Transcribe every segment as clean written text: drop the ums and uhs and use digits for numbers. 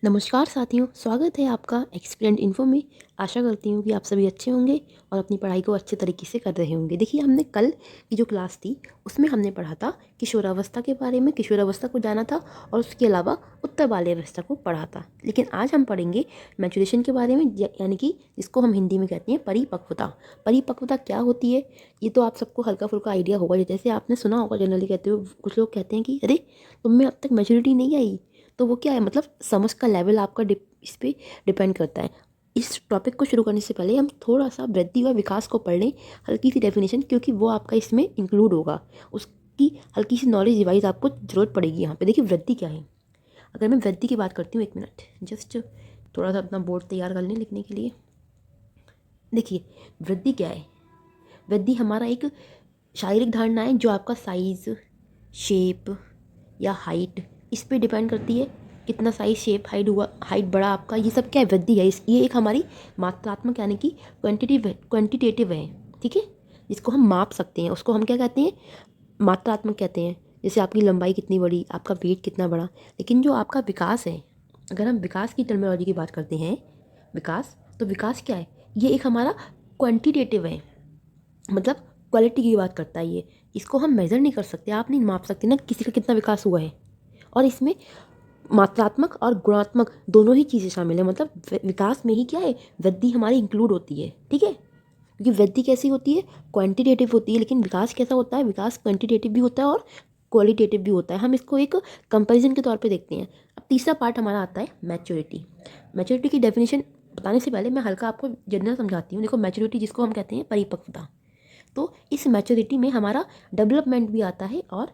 नमस्कार साथियों, स्वागत है आपका एक्सप्लेंड इन्फो में। आशा करती हूँ कि आप सभी अच्छे होंगे और अपनी पढ़ाई को अच्छे तरीके से कर रहे होंगे। देखिए, हमने कल की जो क्लास थी उसमें हमने पढ़ा था किशोरावस्था के बारे में, किशोरावस्था को जाना था और उसके अलावा उत्तर बाल्यावस्था को पढ़ा था। लेकिन आज हम पढ़ेंगे मैचुरेशन के बारे में, यानी कि जिसको हम हिंदी में कहते हैं परिपक्वता। परिपक्वता क्या होती है ये तो आप सबको हल्का फुल्का आइडिया होगा। जैसे आपने सुना होगा, जनरली कहते हुए कुछ लोग कहते हैं कि अरे तुम में अब तक मैच्योरिटी नहीं आई। तो वो क्या है, मतलब समझ का लेवल आपका इस पर डिपेंड करता है। इस टॉपिक को शुरू करने से पहले हम थोड़ा सा वृद्धि व विकास को पढ़ लें, हल्की सी डेफिनेशन, क्योंकि वो आपका इसमें इंक्लूड होगा। उसकी हल्की सी नॉलेज डिवाइस आपको ज़रूरत पड़ेगी यहाँ पे। देखिए, वृद्धि क्या है। अगर मैं वृद्धि की बात करती हूँ, 1 मिनट जस्ट थोड़ा सा अपना बोर्ड तैयार कर लें लिखने के लिए। देखिए, वृद्धि क्या है। वृद्धि हमारा एक शारीरिक धारणा है जो आपका साइज़, शेप या हाइट इस पे डिपेंड करती है। कितना साइज, शेप, हाइट हुआ, हाइट बढ़ा आपका, ये सब क्या है, वृद्धि है। ये एक हमारी मात्रात्मक यानी कि क्वांटिटेटिव है, ठीक है, जिसको हम माप सकते हैं। उसको हम क्या कहते हैं, मात्रात्मक कहते हैं। जैसे आपकी लंबाई कितनी बढ़ी, आपका वेट कितना बढ़ा। लेकिन जो आपका विकास है, अगर हम विकास की टर्मिनोलॉजी की बात करते हैं, विकास, तो विकास क्या है, ये एक हमारा क्वांटिटेटिव है, मतलब क्वालिटी की बात करता है ये। इसको हम मेज़र नहीं कर सकते, आप नहीं माप सकते ना किसी का कितना विकास हुआ है। और इसमें मात्रात्मक और गुणात्मक दोनों ही चीज़ें शामिल है। मतलब विकास में ही क्या है, वृद्धि हमारी इंक्लूड होती है, ठीक है। क्योंकि वृद्धि कैसी होती है, क्वांटिटेटिव होती है, लेकिन विकास कैसा होता है, विकास क्वांटिटेटिव भी होता है और क्वालिटेटिव भी होता है। हम इसको एक कंपैरिजन के तौर पे देखते हैं। अब तीसरा पार्ट हमारा आता है मैच्योरिटी। मैच्योरिटी की डेफिनेशन बताने से पहले मैं हल्का आपको जनरल समझाती हूँ। देखो, मैच्योरिटी जिसको हम कहते हैं परिपक्वता, तो इस मैच्योरिटी में हमारा डेवलपमेंट भी आता है और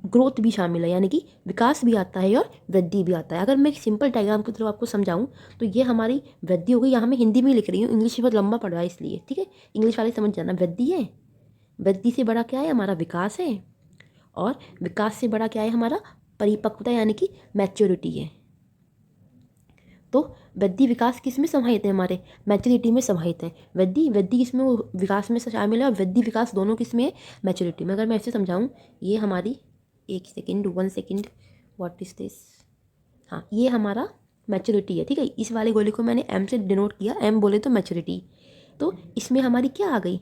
ग्रोथ भी शामिल है, यानी कि विकास भी आता है और वृद्धि भी आता है। अगर मैं एक सिंपल डायग्राम के थ्रू आपको समझाऊं तो ये हमारी वृद्धि हो गई। यहाँ मैं हिंदी में लिख रही हूँ, इंग्लिश बहुत लंबा पड़ रहा है इसलिए, ठीक है, इंग्लिश वाले समझ जाना। वृद्धि है, वृद्धि से बड़ा क्या है, हमारा विकास है, और विकास से बड़ा क्या है, हमारा परिपक्वता यानी कि मैच्योरिटी है। तो वृद्धि विकास किस में समाहित है, हमारे मैच्योरिटी में समाहित है। वृद्धि वृद्धि किसमें, वो विकास में शामिल है, और वृद्धि विकास दोनों किस में है, मैच्योरिटी में। अगर मैं ऐसे समझाऊँ, ये हमारी, एक second, 1 second, what is this, हाँ, ये हमारा मैच्योरिटी है, ठीक है। इस वाले गोले को मैंने एम से डिनोट किया, एम बोले तो मैच्योरिटी। तो इसमें हमारी क्या आ गई,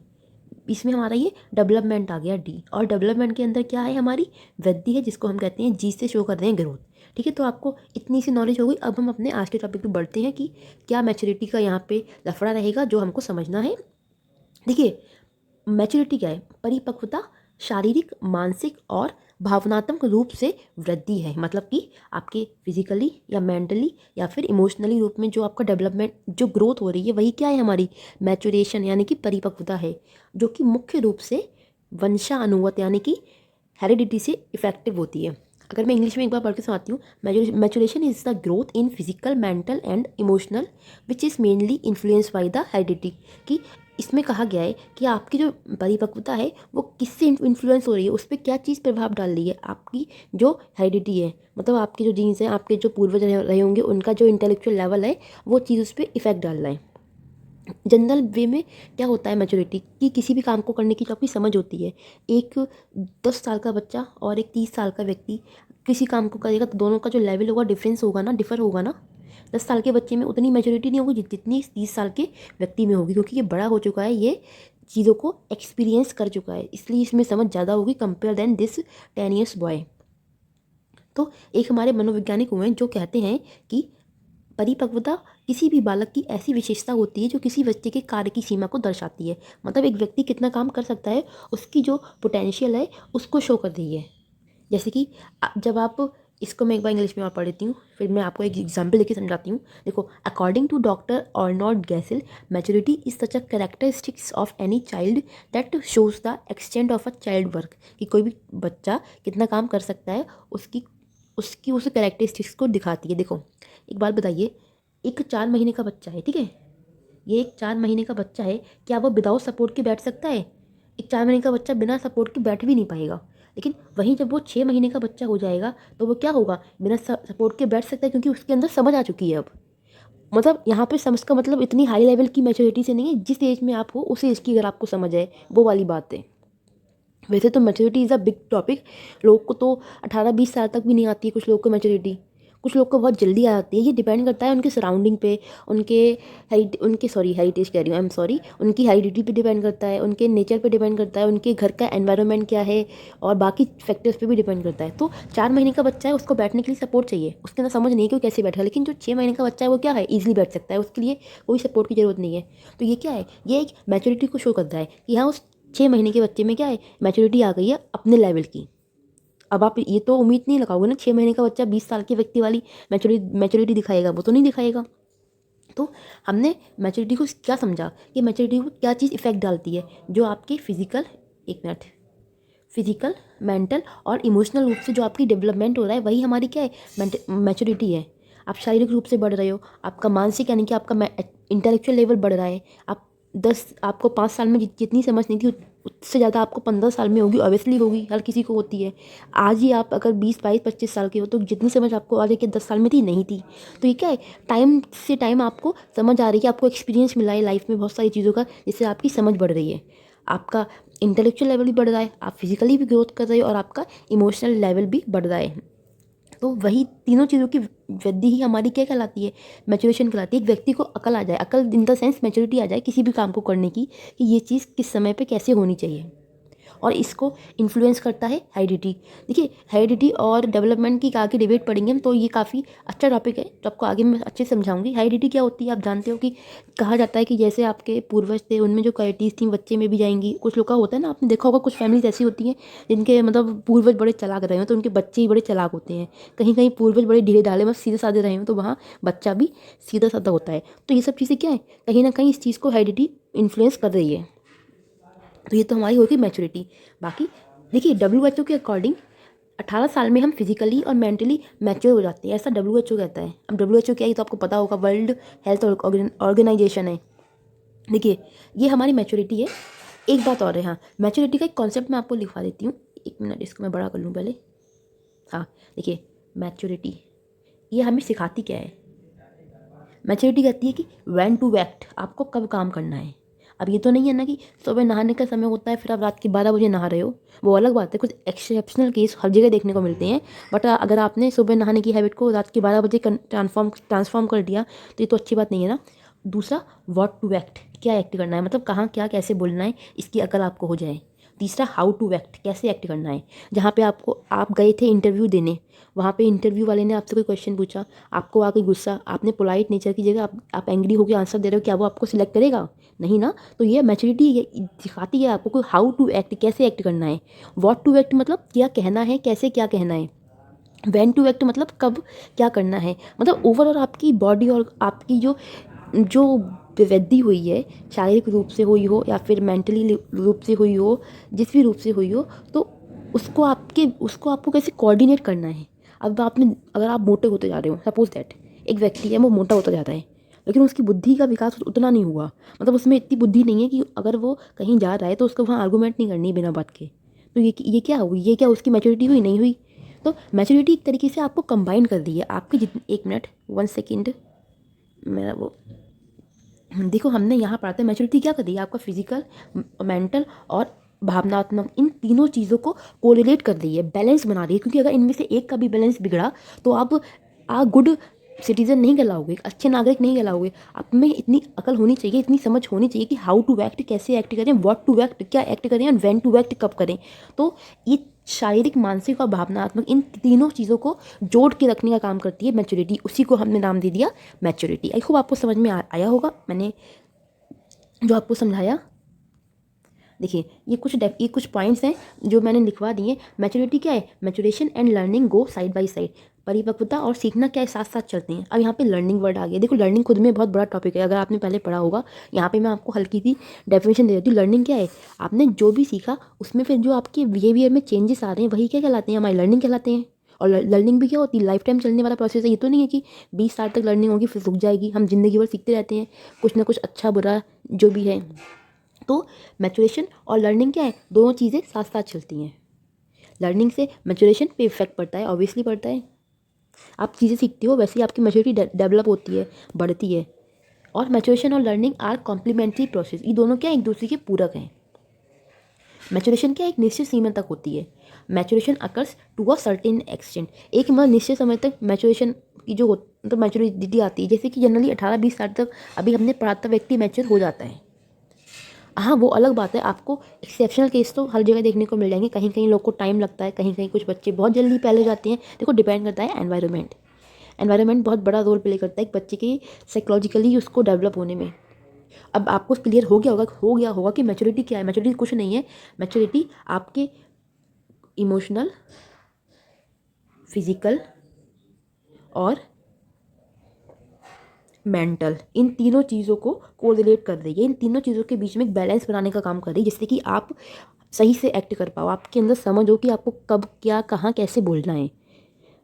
इसमें हमारा ये डेवलपमेंट आ गया, डी। और डेवलपमेंट के अंदर क्या है, हमारी वृद्धि है, जिसको हम कहते हैं जी से शो कर रहे हैं ग्रोथ, ठीक है। तो आपको इतनी सी नॉलेज हो गई। अब हम अपने आज के टॉपिक पे बढ़ते हैं कि क्या मैच्योरिटी का यहाँ पे लफड़ा रहेगा जो हमको समझना है। देखिए, मैच्योरिटी क्या है, परिपक्वता शारीरिक, मानसिक और भावनात्मक रूप से वृद्धि है। मतलब कि आपके फिजिकली या मेंटली या फिर इमोशनली रूप में जो आपका डेवलपमेंट, जो ग्रोथ हो रही है, वही क्या है, हमारी मैच्योरेशन यानी कि परिपक्वता है, जो कि मुख्य रूप से वंशानुगत यानी कि हेरिडिटी से इफेक्टिव होती है। अगर मैं इंग्लिश में एक बार पढ़ के सुनाती हूँ, maturation is the growth in physical, mental and emotional which is mainly influence by the heredity. कि इसमें कहा गया है कि आपकी जो परिपक्वता है वो किससे इन्फ्लुएंस हो रही है, उस पर क्या चीज़ प्रभाव डाल रही है, आपकी जो हेरिडिटी है, मतलब आपके जो जीन्स हैं, आपके जो पूर्वज रहे होंगे, उनका जो इंटेलेक्चुअल लेवल है, वो चीज़ उस पर इफेक्ट डाल रहा है। जनरल वे में क्या होता है मैच्योरिटी, कि किसी भी काम को करने की जो आपकी समझ होती है, एक 10 साल का बच्चा और एक 30 साल का व्यक्ति किसी काम को करेगा तो दोनों का जो लेवल होगा, डिफरेंस होगा ना, डिफर होगा ना। 10 साल के बच्चे में उतनी मैच्योरिटी नहीं होगी जितनी 30 साल के व्यक्ति में होगी, क्योंकि ये बड़ा हो चुका है, ये चीज़ों को एक्सपीरियंस कर चुका है, इसलिए इसमें समझ ज़्यादा होगी compare then this 10 years boy. तो एक हमारे मनोवैज्ञानिक हुए हैं जो कहते हैं कि परिपक्वता किसी भी बालक की ऐसी विशेषता होती है जो किसी बच्चे के कार्य की सीमा को दर्शाती है। मतलब एक व्यक्ति कितना काम कर सकता है, उसकी जो पोटेंशियल है उसको शो कर रही है। जैसे कि जब आप, इसको मैं एक बार इंग्लिश में और पढ़ लेती हूँ, फिर मैं आपको एक एग्जाम्पल लेके समझाती हूँ। देखो, according to doctor Arnold Gesell, maturity is such a characteristics of any child that shows the extent of a child work. कि कोई भी बच्चा कितना काम कर सकता है, उसकी उसकी उस कैरेक्टरिस्टिक्स को दिखाती है। देखो, एक बात बताइए, एक 4 महीने का बच्चा है, ठीक है, ये एक 4 महीने का बच्चा है, क्या वो विदाउट सपोर्ट के बैठ सकता है? एक 4 महीने का बच्चा बिना सपोर्ट के बैठ भी नहीं पाएगा। लेकिन वहीं जब वो 6 महीने का बच्चा हो जाएगा तो वो क्या होगा, बिना सपोर्ट के बैठ सकता है, क्योंकि उसके अंदर समझ आ चुकी है अब। मतलब यहाँ पे समझ का मतलब इतनी हाई लेवल की मैच्योरिटी से नहीं है, जिस एज में आप हो उस एज की अगर आपको समझ है, वो वाली बात है। वैसे तो maturity is a big topic, लोग को तो 18-20 साल तक भी नहीं आती है, कुछ लोग को मैच्योरिटी, कुछ लोग को बहुत जल्दी आ जाती है। ये डिपेंड करता है उनके सराउंडिंग पे, उनके हेरिटेज कह रही हूँ, आई एम सॉरी, उनकी हेरिडिटी पे डिपेंड करता है, उनके नेचर पे डिपेंड करता है, उनके घर का एनवायरनमेंट क्या है और बाकी फैक्टर्स पे भी डिपेंड करता है। तो 4 महीने का बच्चा है, उसको बैठने के लिए सपोर्ट चाहिए, उसके अंदर समझ नहीं है कि वो कैसे बैठेगा। लेकिन जो 6 महीने का बच्चा है वो क्या है, ईजिली बैठ सकता है, उसके लिए कोई सपोर्ट की ज़रूरत नहीं है। तो ये क्या है, ये एक मैच्योरिटी को शो करता है कि हाँ उस 6 महीने के बच्चे में क्या है, मैच्योरिटी आ गई है अपने लेवल की। अब आप ये तो उम्मीद नहीं लगाओगे ना 6 महीने का बच्चा 20 साल के व्यक्ति वाली मैच्योरिटी दिखाएगा, वो तो नहीं दिखाएगा। तो हमने मैच्योरिटी को क्या समझा कि मैच्योरिटी को क्या चीज़ इफेक्ट डालती है, जो आपकी फिजिकल, मेंटल और इमोशनल रूप से जो आपकी डेवलपमेंट हो रहा है, वही हमारी क्या है, मैच्योरिटी है। आप शारीरिक रूप से बढ़ रहे हो, आपका मानसिक यानी कि आपका इंटेलेक्चुअल लेवल बढ़ रहा है। आपको 5 साल में जितनी समझ नहीं थी उससे ज़्यादा आपको 15 साल में होगी, ऑब्वियसली होगी, हर किसी को होती है। आज ही आप अगर 20, 22, 25 साल के हो तो जितनी समझ आपको आगे के 10 साल में थी नहीं थी। तो ये क्या है, टाइम से टाइम आपको समझ आ रही है, आपको एक्सपीरियंस मिला है लाइफ में बहुत सारी चीज़ों का, जिससे आपकी समझ बढ़ रही है, आपका इंटेलेक्चुअल लेवल भी बढ़ रहा है, आप फिजिकली भी ग्रोथ कर रहे हो और आपका इमोशनल लेवल भी बढ़ रहा है। तो वही तीनों चीज़ों की वृद्धि ही हमारी क्या कहलाती है, मैच्योरेशन कहलाती है। एक व्यक्ति को अकल आ जाए, अकल इन द सेंस मैच्योरिटी आ जाए किसी भी काम को करने की, कि ये चीज़ किस समय पे कैसे होनी चाहिए। और इसको इन्फ्लुएंस करता है हेरिडिटी। देखिए हेरिडिटी और डेवलपमेंट की आगे डिबेट पढ़ेंगे हम, तो ये काफ़ी अच्छा टॉपिक है, तो आपको आगे मैं अच्छे से समझाऊंगी। हेरिडिटी क्या होती है आप जानते हो कि कहा जाता है कि जैसे आपके पूर्वज थे उनमें जो क्वालिटीज़ थी बच्चे में भी जाएंगी। कुछ लोग का होता है ना, आपने देखा होगा कुछ फैमिलीज ऐसी होती हैं जिनके मतलब पूर्वज बड़े चलाक रहे हो तो उनके बच्चे ही बड़े चलाक होते हैं। कहीं कहीं पूर्वज बड़े ढीले ढाले मतलब सीधे साधे रहे हो तो वहाँ बच्चा भी सीधा साधा होता है। तो ये सब चीज़ें क्या है, कहीं ना कहीं इस चीज़ को हेरिडिटी इन्फ्लुएंस कर रही है। तो ये तो हमारी होगी मैच्योरिटी। बाकी देखिए WHO के अकॉर्डिंग 18 साल में हम फिजिकली और मेंटली मैच्योर हो जाते हैं, ऐसा WHO कहता है। अब WHO क्या है ये तो आपको पता होगा, वर्ल्ड हेल्थ ऑर्गेनाइजेशन है। देखिए ये हमारी मैच्योरिटी है। एक बात और है, हाँ मैच्योरिटी का एक कॉन्सेप्ट मैं आपको लिखवा देती हूँ, 1 मिनट इसको मैं बड़ा कर लूँ पहले। हाँ देखिए मैच्योरिटी ये हमें सिखाती क्या है, मैच्योरिटी कहती है कि व्हेन टू एक्ट, आपको कब काम करना है। अब ये तो नहीं है ना कि सुबह नहाने का समय होता है फिर आप रात के 12 बजे नहा रहे हो, वो अलग बात है। कुछ एक्सेप्शनल केस हर जगह देखने को मिलते हैं, बट अगर आपने सुबह नहाने की हैबिट को रात के 12 बजे ट्रांसफॉर्म कर दिया तो ये तो अच्छी बात नहीं है ना। दूसरा व्हाट टू एक्ट, क्या एक्ट करना है, मतलब कहाँ क्या कैसे बोलना है, इसकी अकल आपको हो जाए। तीसरा हाउ टू एक्ट, कैसे एक्ट करना है। जहाँ पे आप गए थे इंटरव्यू देने, वहाँ पे इंटरव्यू वाले ने आपसे कोई क्वेश्चन पूछा, आपको आ गई गुस्सा, आपने पोलाइट नेचर की जगह आप एंग्री होकर आंसर दे रहे हो, क्या वो आपको सिलेक्ट करेगा, नहीं ना। तो ये मैच्योरिटी दिखाती है आपको कि हाउ टू एक्ट, कैसे एक्ट करना है। व्हाट टू एक्ट मतलब क्या कहना है, कैसे क्या कहना है। व्हेन टू एक्ट मतलब कब क्या करना है, मतलब ओवरऑल आपकी बॉडी और आपकी जो जो वृद्धि हुई है, शारीरिक रूप से हुई हो या फिर मेंटली रूप से हुई हो, जिस भी रूप से हुई हो, तो उसको आपको कैसे कोऑर्डिनेट करना है। अब अगर आप मोटे होते जा रहे हो, सपोज दैट एक व्यक्ति है वो मोटा होता जाता है, लेकिन उसकी बुद्धि का विकास उतना नहीं हुआ, मतलब उसमें इतनी बुद्धि नहीं है कि अगर वो कहीं जा रहा है तो उसको वहाँ आर्गूमेंट नहीं करनी बिना बात के। तो ये क्या हुई, ये क्या उसकी मैच्योरिटी हुई, नहीं हुई। तो मैच्योरिटी एक तरीके से आपको कंबाइन कर दी है आपकी जितनी, 1 मिनट 1 सेकेंड, मेरा वो देखो हमने यहाँ पढ़ा था मैच्योरिटी क्या कर रही है, आपका फिजिकल, मेंटल और भावनात्मक, इन तीनों चीज़ों को कोरिलेट कर रही है, बैलेंस बना रही है। क्योंकि अगर इनमें से एक का भी बैलेंस बिगड़ा तो आप गुड सिटीजन नहीं कहलाओगे, एक अच्छे नागरिक नहीं कहलाओगे। आप में इतनी अकल होनी चाहिए, इतनी समझ होनी चाहिए कि हाउ टू एक्ट, कैसे एक्ट करें, व्हाट टू एक्ट, क्या एक्ट करें, और व्हेन टू एक्ट, कब करें। तो ये शारीरिक, मानसिक और भावनात्मक इन तीनों चीज़ों को जोड़ के रखने का काम करती है मैच्योरिटी, उसी को हमने नाम दे दिया मैच्योरिटी। आई होप आपको समझ में आया होगा मैंने जो आपको समझाया। देखिए ये कुछ पॉइंट्स हैं जो मैंने लिखवा दिए। मैच्योरिटी क्या है, maturation and learning go side by side, परिपक्वता और सीखना क्या है साथ साथ चलते हैं। अब यहाँ पे लर्निंग वर्ड आ गया। देखो लर्निंग खुद में बहुत बड़ा टॉपिक है, अगर आपने पहले पढ़ा होगा। यहाँ पे मैं आपको हल्की सी डेफिनेशन दे देती हूँ। लर्निंग क्या है, आपने जो भी सीखा उसमें फिर जो आपके बिहेवियर में चेंजेस आ रहे हैं वही क्या कहलाते हैं, हमारी लर्निंग कहलाते हैं। और लर्निंग भी क्या होती है, लाइफ टाइम चलने वाला प्रोसेस है। ये तो नहीं है कि 20 साल तक लर्निंग होगी फिर रुक जाएगी, हम जिंदगी भर सीखते रहते हैं कुछ ना कुछ, अच्छा बुरा जो भी है। तो मैच्योरेशन और लर्निंग क्या है, दोनों चीज़ें साथ साथ चलती हैं। लर्निंग से मैच्योरेशन पे इफेक्ट पड़ता है, ऑब्वियसली पड़ता है। आप चीज़ें सीखते हो वैसे ही आपकी मैच्योरिटी डेवलप होती है, बढ़ती है। और मैच्योरेशन और लर्निंग आर कॉम्प्लीमेंट्री प्रोसेस, ये दोनों क्या एक दूसरे के पूरक हैं। मैच्योरेशन क्या एक निश्चित सीमा तक होती है, maturation occurs to a certain extent. एक मतलब निश्चित समय तक मैचुरेशन की जो मतलब मैच्योरिटी आती है, जैसे कि जनरली 18-20 साल तक अभी हमने पढ़ा था व्यक्ति मैच्योर हो जाता है। हाँ, वो अलग बात है, आपको एक्सेप्शनल केस तो हर जगह देखने को मिल जाएंगे, कहीं कहीं लोग को टाइम लगता है, कहीं कहीं कुछ बच्चे बहुत जल्दी पहले जाते हैं। देखो डिपेंड करता है एनवायरनमेंट बहुत बड़ा रोल प्ले करता है एक बच्चे के साइकोलॉजिकली उसको डेवलप होने में। अब आपको क्लियर हो गया होगा कि मैच्योरिटी क्या है। मैच्योरिटी कुछ नहीं है, मैच्योरिटी आपके इमोशनल, फिजिकल और मेंटल, इन तीनों चीज़ों को कोरिलेट कर रही है, इन तीनों चीज़ों के बीच में एक बैलेंस बनाने का काम कर रही है, जिससे कि आप सही से एक्ट कर पाओ, आपके अंदर समझ हो कि आपको कब क्या कहाँ कैसे बोलना है।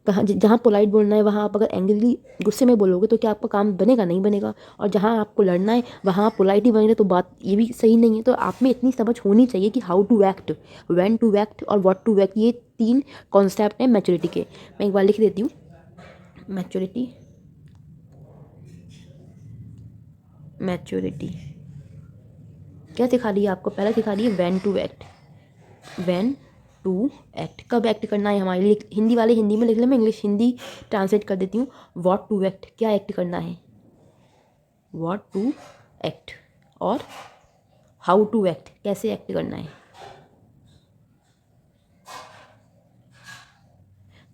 कहाँ जहाँ पोलाइट बोलना है वहाँ आप अगर एंग्री गुस्से में बोलोगे तो क्या आपका काम बनेगा? नहीं बनेगा। और जहाँ आपको लड़ना है वहाँ आप पोलाइट ही बनेंगे तो बात ये भी सही नहीं है। तो आप में इतनी समझ होनी चाहिए कि how to act, when to act और व्हाट टू एक्ट, ये 3 कॉन्सेप्ट हैं मैच्योरिटी के। मैं एक बार लिख देती हूँ। मैच्योरिटी क्या सिखा रही है आपको? पहला सिखा रही है when to act. When to act, कब एक्ट करना है हमारे लिए। हिंदी वाले हिंदी में लिख ले, मैं इंग्लिश हिंदी ट्रांसलेट कर देती हूँ। व्हाट टू एक्ट, क्या एक्ट करना है, व्हाट टू एक्ट, और हाउ टू एक्ट, कैसे एक्ट करना है।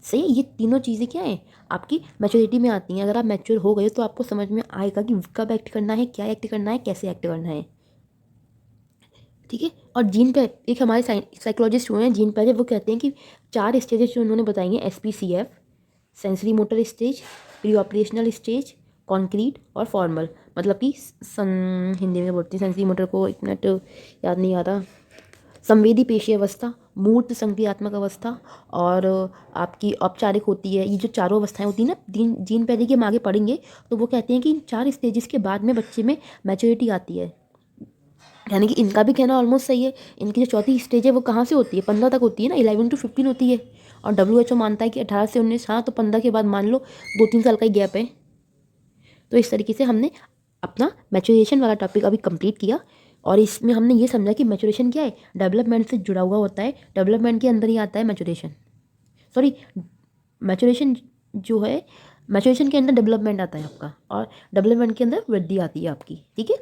सही है, ये तीनों चीज़ें क्या है आपकी मैच्योरिटी में आती हैं। अगर आप मैच्योर हो गए तो आपको समझ में आएगा कि कब एक्ट करना है, क्या एक्ट करना है, कैसे एक्ट करना है। ठीक है। और जीन पे एक हमारे साइकोलॉजिस्ट हुए हैं जीन पे, वो कहते हैं कि 4 स्टेजेस जो उन्होंने बताई हैं, SPCF, sensory motor stage, pre operational stage, concrete और फॉर्मल। मतलब कि हिंदी में बोलते हैं सेंसरी मोटर को, 1 मिनट याद नहीं आ रहा, संवेदी पेशी अवस्था, मूर्त संक्रियात्मक अवस्था और आपकी औपचारिक होती है। ये जो चारों अवस्थाएं होती हैं ना, जीन पहले की हम आगे पढ़ेंगे, तो वो कहते हैं कि इन 4 स्टेजेस के बाद में बच्चे में मैच्योरिटी आती है। यानी कि इनका भी कहना ऑलमोस्ट सही है। इनकी जो चौथी स्टेज है वो कहाँ से होती है? 15 तक होती है ना, 11 to 15 होती है। और WHO मानता है कि 18 से 19, हाँ तो 15 के बाद मान लो 2-3 साल का ही गैप है। तो इस तरीके से हमने अपना मैच्योरेशन वाला टॉपिक अभी कंप्लीट किया। और इसमें हमने ये समझा कि मैच्योरेशन क्या है, डेवलपमेंट से जुड़ा हुआ होता है। डेवलपमेंट के अंदर ही आता है मैच्योरेशन, सॉरी मैच्योरेशन जो है, मैच्योरेशन के अंदर डेवलपमेंट आता है आपका, और डेवलपमेंट के अंदर वृद्धि आती है आपकी। ठीक है।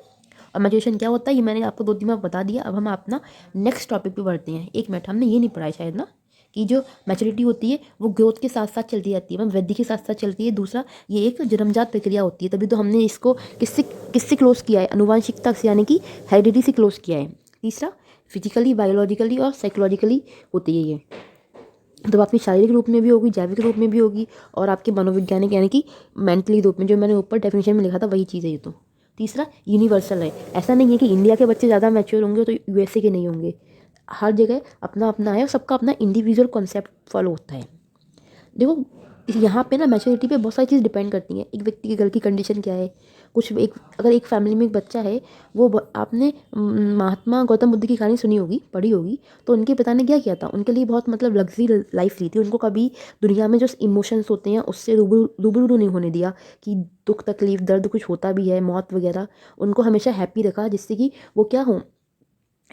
और मैच्योरेशन क्या होता है ये मैंने आपको 2-3 बार बता दिया। अब हम अपना नेक्स्ट टॉपिक पे बढ़ते हैं। 1 मिनट, हमने ये नहीं पढ़ा है शायद ना, कि जो मैच्योरिटी होती है वो ग्रोथ के साथ साथ चलती जाती है, वृद्धि के साथ साथ चलती है। दूसरा, ये एक जन्मजात प्रक्रिया होती है, तभी तो हमने इसको किससे किससे क्लोज किया है? अनुवांशिकता से, यानी कि हेरिडिटी से क्लोज किया है। तीसरा, फिजिकली, बायोलॉजिकली और साइकोलॉजिकली होती है ये। तो आपकी शारीरिक रूप में भी होगी, जैविक रूप में भी होगी, और आपके मनोवैज्ञानिक यानी कि मेंटली रूप में, जो मैंने ऊपर डेफिनेशन में लिखा था वही चीज़ है ये। तो तीसरा, यूनिवर्सल है। ऐसा नहीं है कि इंडिया के बच्चे ज़्यादा मैच्योर होंगे तो USA के नहीं होंगे। हर जगह अपना अपना है और सबका अपना इंडिविजुअल कॉन्सेप्ट फॉलो होता है। देखो यहाँ पे ना मैच्योरिटी पे बहुत सारी चीज़ डिपेंड करती हैं। एक व्यक्ति के घर की कंडीशन क्या है, कुछ एक अगर एक फैमिली में एक बच्चा है, वो आपने महात्मा गौतम बुद्ध की कहानी सुनी होगी, पढ़ी होगी। तो उनके पिता ने क्या किया था, उनके लिए बहुत मतलब लग्जरी लाइफ ली थी। उनको कभी दुनिया में जो इमोशंस होते हैं उससे रूबरू नहीं होने दिया, कि दुख तकलीफ दर्द कुछ होता भी है, मौत वगैरह। उनको हमेशा हैप्पी रखा, जिससे कि वो क्या हो,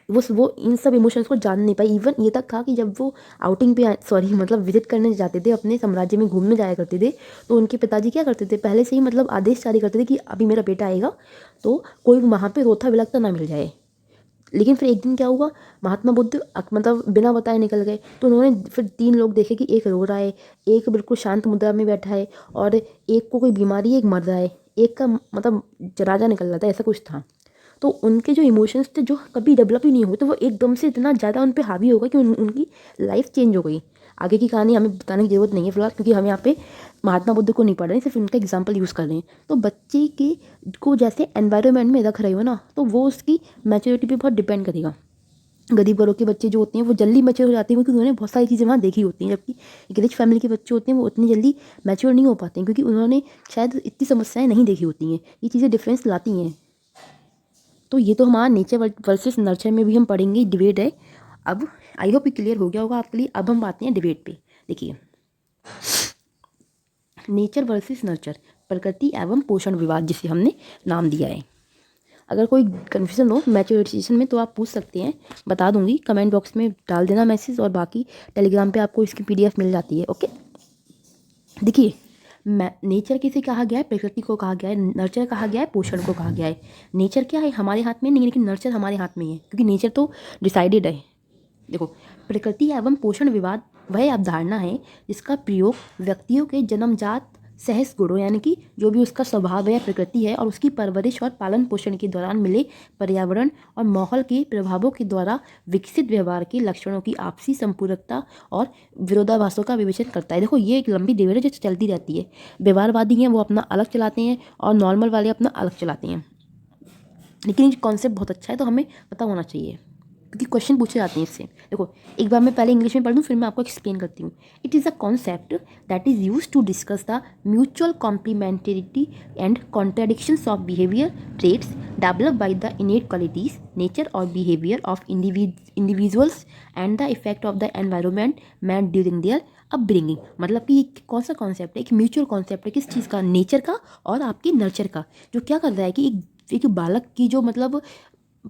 वो इन सब इमोशंस को जान नहीं पाई। इवन ये तक था कि जब वो आउटिंग पे सॉरी मतलब विजिट करने जाते थे, अपने साम्राज्य में घूमने जाया करते थे, तो उनके पिताजी क्या करते थे, पहले से ही मतलब आदेश जारी करते थे कि अभी मेरा बेटा आएगा तो कोई वहाँ पे रोता बिलखता ना मिल जाए। लेकिन फिर एक दिन क्या हुआ, महात्मा बुद्ध मतलब बिना बताए निकल गए। तो उन्होंने फिर 3 लोग देखे कि एक रो रहा है, एक बिल्कुल शांत मुद्रा में बैठा है, और एक को कोई बीमारी है, एक मर रहा है, एक का मतलब राजा निकल रहा था, ऐसा कुछ था। तो उनके जो इमोशंस थे जो कभी डेवलप ही नहीं हुए, तो वो एकदम से इतना ज़्यादा उन पे हावी हो गया कि उनकी लाइफ चेंज हो गई। आगे की कहानी हमें बताने की ज़रूरत नहीं है फिलहाल, क्योंकि हम यहाँ पे महात्मा बुद्ध को नहीं पढ़ रहे हैं, सिर्फ उनका एग्जाम्पल यूज़ कर रहे हैं। तो बच्चे के को जैसे एनवायरनमेंट में रख रहे हो ना, तो वो उसकी मैच्योरिटी पे बहुत डिपेंड करेगा। गरीब घरों के बच्चे जो होते हैं वो जल्दी मैच्योर हो जाते हैं, क्योंकि उन्होंने बहुत सारी चीज़ें वहाँ देखी होती हैं। जबकि एक रिच फैमिली के बच्चे होते हैं वो उतनी जल्दी मैच्योर नहीं हो पाते हैं, क्योंकि उन्होंने शायद इतनी समस्याएं नहीं देखी होती हैं। ये चीज़ें डिफरेंस लाती हैं। तो ये तो हमारा नेचर वर्सेस नर्चर में भी हम पढ़ेंगे, डिबेट है। अब आई होप ये क्लियर हो गया होगा आपके लिए। अब हम आते हैं डिबेट पे। देखिए, नेचर वर्सेस नर्चर, प्रकृति एवं पोषण विवाद, जिसे हमने नाम दिया है। अगर कोई कन्फ्यूज़न हो मैच्योरिटीज़ेशन में तो आप पूछ सकते हैं, बता दूंगी, कमेंट बॉक्स में डाल देना मैसेज, और बाकी टेलीग्राम पे आपको इसकी PDF मिल जाती है। ओके, देखिए नेचर किसे कहा गया है, प्रकृति को कहा गया है, नर्चर कहा गया है, पोषण को कहा गया है। नेचर क्या है, हमारे हाथ में नहीं, लेकिन नर्चर हमारे हाथ में है, क्योंकि नेचर तो डिसाइडेड है। देखो, प्रकृति एवं पोषण विवाद वह अवधारणा है जिसका प्रयोग व्यक्तियों के जन्मजात सहज गुणों यानी कि जो भी उसका स्वभाव है, प्रकृति है, और उसकी परवरिश और पालन पोषण के दौरान मिले पर्यावरण और माहौल के प्रभावों के द्वारा विकसित व्यवहार के लक्षणों की आपसी संपूरकता और विरोधाभासों का विवेचन करता है। देखो, ये एक लंबी डिबेट है जो चलती रहती है। व्यवहारवादी हैं वो अपना अलग चलाते हैं और नॉर्मल वाले अपना अलग चलाते हैं, लेकिन ये कॉन्सेप्ट बहुत अच्छा है तो हमें पता होना चाहिए, क्योंकि क्वेश्चन पूछे जाते हैं इससे। देखो, एक बार मैं पहले इंग्लिश में पढ़ दूँ, फिर मैं आपको एक्सप्लेन करती हूँ। It is a concept that is use to discuss the mutual complementarity and contradictions of behaviour traits develop by the innate qualities nature और behaviour of individuals and the effect of the environment man during their upbringing. मतलब कि ये कौन सा concept है, एक mutual concept है, किस चीज़ का, नेचर का और आपके नर्चर का, जो क्या कर रहा है कि एक बालक की जो मतलब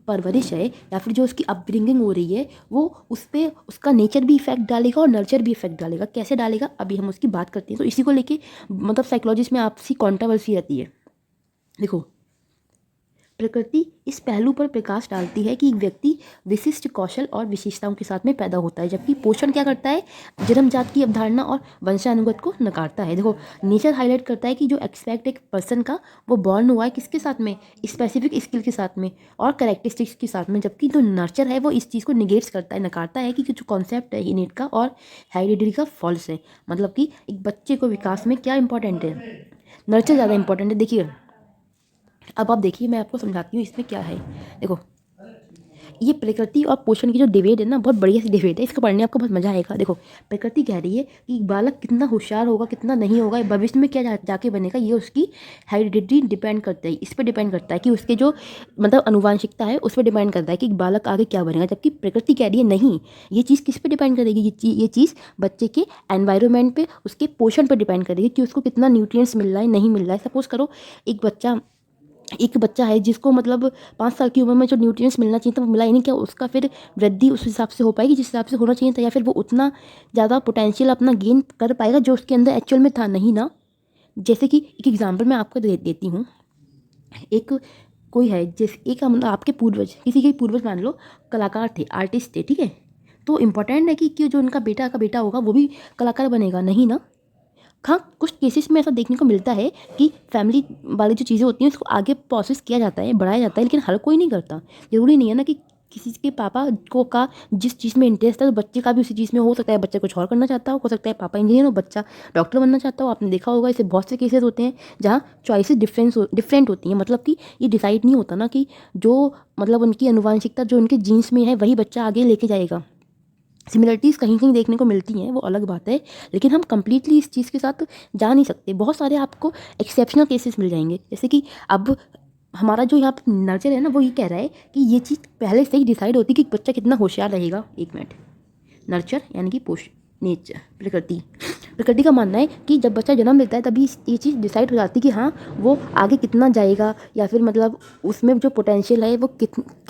परवरिश है या फिर जो उसकी अपब्रिंगिंग हो रही है, वो उस पर उसका नेचर भी इफेक्ट डालेगा और नर्चर भी इफेक्ट डालेगा। कैसे डालेगा अभी हम उसकी बात करते हैं। तो इसी को लेके मतलब साइकोलॉजिस्ट में आपसी कॉन्ट्रोवर्सी रहती है। देखो, प्रकृति इस पहलू पर प्रकाश डालती है कि एक व्यक्ति विशिष्ट कौशल और विशेषताओं के साथ में पैदा होता है, जबकि पोषण क्या करता है, जन्मजात की अवधारणा और वंशानुगत को नकारता है। देखो, नेचर हाईलाइट करता है कि जो एक्सपेक्ट एक पर्सन का, वो बॉर्न हुआ है किसके साथ में, स्पेसिफिक स्किल के साथ में और करेक्टरिस्टिक्स के साथ में, जबकि जो नर्चर है वो इस चीज़ को निगेट्स करता है, नकारता है कि जो कॉन्सेप्ट है इनेट का और हेरिडिटी का फॉल्स है। मतलब कि एक बच्चे को विकास में क्या इंपॉर्टेंट है, नर्चर ज़्यादा इंपॉर्टेंट है। देखिए, अब आप देखिए, मैं आपको समझाती हूँ इसमें क्या है। देखो, ये प्रकृति और पोषण की जो डिबेट है ना, बहुत बढ़िया सी डिबेट है, इसको पढ़ने आपको बहुत मजा आएगा। देखो, प्रकृति कह रही है कि बालक कितना होशियार होगा, कितना नहीं होगा, भविष्य में क्या जाके बनेगा, ये उसकी हेरिडिटी डिपेंड करता है, इस पर डिपेंड करता है कि उसके जो मतलब अनुवांशिकता है उस पर डिपेंड करता है कि बालक आगे क्या बनेगा। जबकि प्रकृति कह रही है नहीं, ये चीज़ किस पे डिपेंड करेगी, ये चीज़ बच्चे के एनवायरनमेंट पे, उसके पोषण पर डिपेंड करेगी कि उसको कितना न्यूट्रिएंट्स मिल रहा है, नहीं मिल रहा है। सपोज करो एक बच्चा है जिसको मतलब 5 साल की उम्र में जो न्यूट्रिएंट्स मिलना चाहिए था वो मिला ही नहीं, क्या उसका फिर वृद्धि उस हिसाब से हो पाएगी जिस हिसाब से होना चाहिए था, या फिर वो उतना ज़्यादा पोटेंशियल अपना गेन कर पाएगा जो उसके अंदर एक्चुअल में था, नहीं ना। जैसे कि एक एग्जांपल मैं आपको देती हूँ। एक कोई है, जैसे एक मतलब आपके पूर्वज, किसी के पूर्वज मान लो कलाकार थे, आर्टिस्ट थे, ठीक है, तो इम्पोर्टेंट है कि जो उनका बेटा का बेटा होगा वो भी कलाकार बनेगा, नहीं ना। हाँ, कुछ केसेस में ऐसा देखने को मिलता है कि फैमिली वाली जो चीज़ें होती हैं उसको आगे प्रोसेस किया जाता है, बढ़ाया जाता है, लेकिन हर कोई नहीं करता। ज़रूरी नहीं है ना कि किसी के पापा को का जिस चीज़ में इंटरेस्ट है तो बच्चे का भी उसी चीज़ में हो सकता है। बच्चा कुछ और करना चाहता हो सकता है पापा इंजीनियर हो, बच्चा डॉक्टर बनना चाहता हो। आपने देखा होगा, ऐसे बहुत से केसेस होते हैं जहाँ चॉइसेस डिफरेंट होती हैं। मतलब कि ये डिसाइड नहीं होता ना कि जो मतलब उनकी अनुवांशिकता जो उनके जीन्स में है वही बच्चा आगे लेके जाएगा। सिमिलरिटीज़ कहीं कहीं देखने को मिलती हैं, वो अलग बात है, लेकिन हम कंप्लीटली इस चीज़ के साथ जा नहीं सकते। बहुत सारे आपको एक्सेप्शनल केसेस मिल जाएंगे, जैसे कि अब हमारा जो यहाँ पर नर्चर है ना, वो ये कह रहा है कि ये चीज़ पहले से ही डिसाइड होती है कि बच्चा कितना होशियार रहेगा। एक मिनट, नर्चर यानी कि नेचर, प्रकृति का मानना है कि जब बच्चा जन्म लेता है तभी ये चीज़ डिसाइड हो जाती है कि हाँ वो आगे कितना जाएगा, या फिर मतलब उसमें जो पोटेंशियल है वो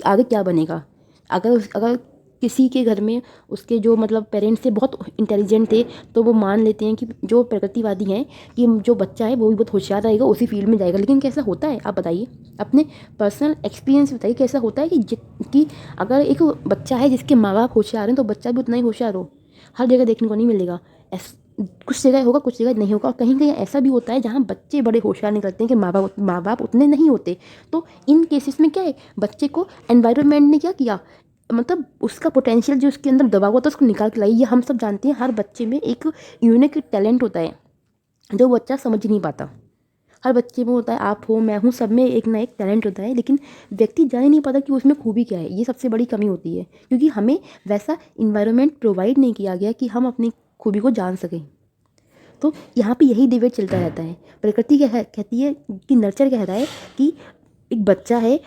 आगे क्या बनेगा। अगर किसी के घर में उसके जो मतलब पेरेंट्स थे बहुत इंटेलिजेंट थे, तो वो मान लेते हैं कि जो प्रकृतिवादी हैं कि जो बच्चा है वो भी बहुत होशियार रहेगा, उसी फील्ड में जाएगा। लेकिन कैसा होता है आप बताइए, अपने पर्सनल एक्सपीरियंस बताइए, कैसा होता है कि अगर एक बच्चा है जिसके माँ बाप होशियार हैं तो बच्चा भी उतना ही होशियार हो। हर जगह देखने को नहीं मिलेगा, कुछ जगह होगा कुछ जगह नहीं होगा। और कहीं कहीं ऐसा भी होता है जहाँ बच्चे बड़े होशियार निकलते हैं कि माँ बाप उतने नहीं होते। तो इन केसेस में क्या है, बच्चे को एनवायरनमेंट ने क्या किया, मतलब उसका पोटेंशियल जो उसके अंदर दबा हुआ था उसको निकाल के लाई। ये हम सब जानते हैं, हर बच्चे में एक यूनिक टैलेंट होता है जो बच्चा समझ नहीं पाता। हर बच्चे में होता है, आप हो मैं हूँ, सब में एक ना एक टैलेंट होता है, लेकिन व्यक्ति जान ही नहीं पाता कि उसमें खूबी क्या है। ये सबसे बड़ी कमी होती है, क्योंकि हमें वैसा इन्वायरमेंट प्रोवाइड नहीं किया गया कि हम अपनी खूबी को जान सकें। तो यहाँ पे यही डिबेट चलता रहता है। प्रकृति कहती है कि नर्चर कह रहा है कि एक बच्चा है,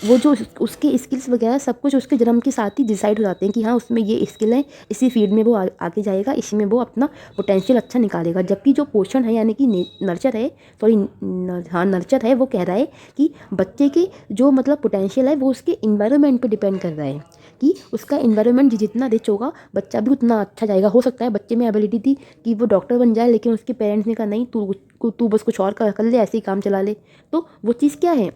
वो जो उसके स्किल्स वगैरह सब कुछ उसके जन्म के साथ ही डिसाइड हो जाते हैं कि हाँ उसमें ये स्किल है, इसी फील्ड में वो आगे जाएगा, इसी में वो अपना पोटेंशियल अच्छा निकालेगा। जबकि जो पोषण है यानी कि नर्चर है, सॉरी हाँ नर्चर है, वो कह रहा है कि बच्चे के जो मतलब पोटेंशियल है वो उसके इन्वायरमेंट पे डिपेंड कर रहा है कि उसका इन्वायरमेंट जितना रिच होगा बच्चा भी उतना अच्छा जाएगा। हो सकता है बच्चे में एबिलिटी थी कि वो डॉक्टर बन जाए, लेकिन उसके पेरेंट्स ने कहा नहीं तू बस कुछ और कर ले, ऐसे ही काम चला ले, तो वो चीज़ क्या है,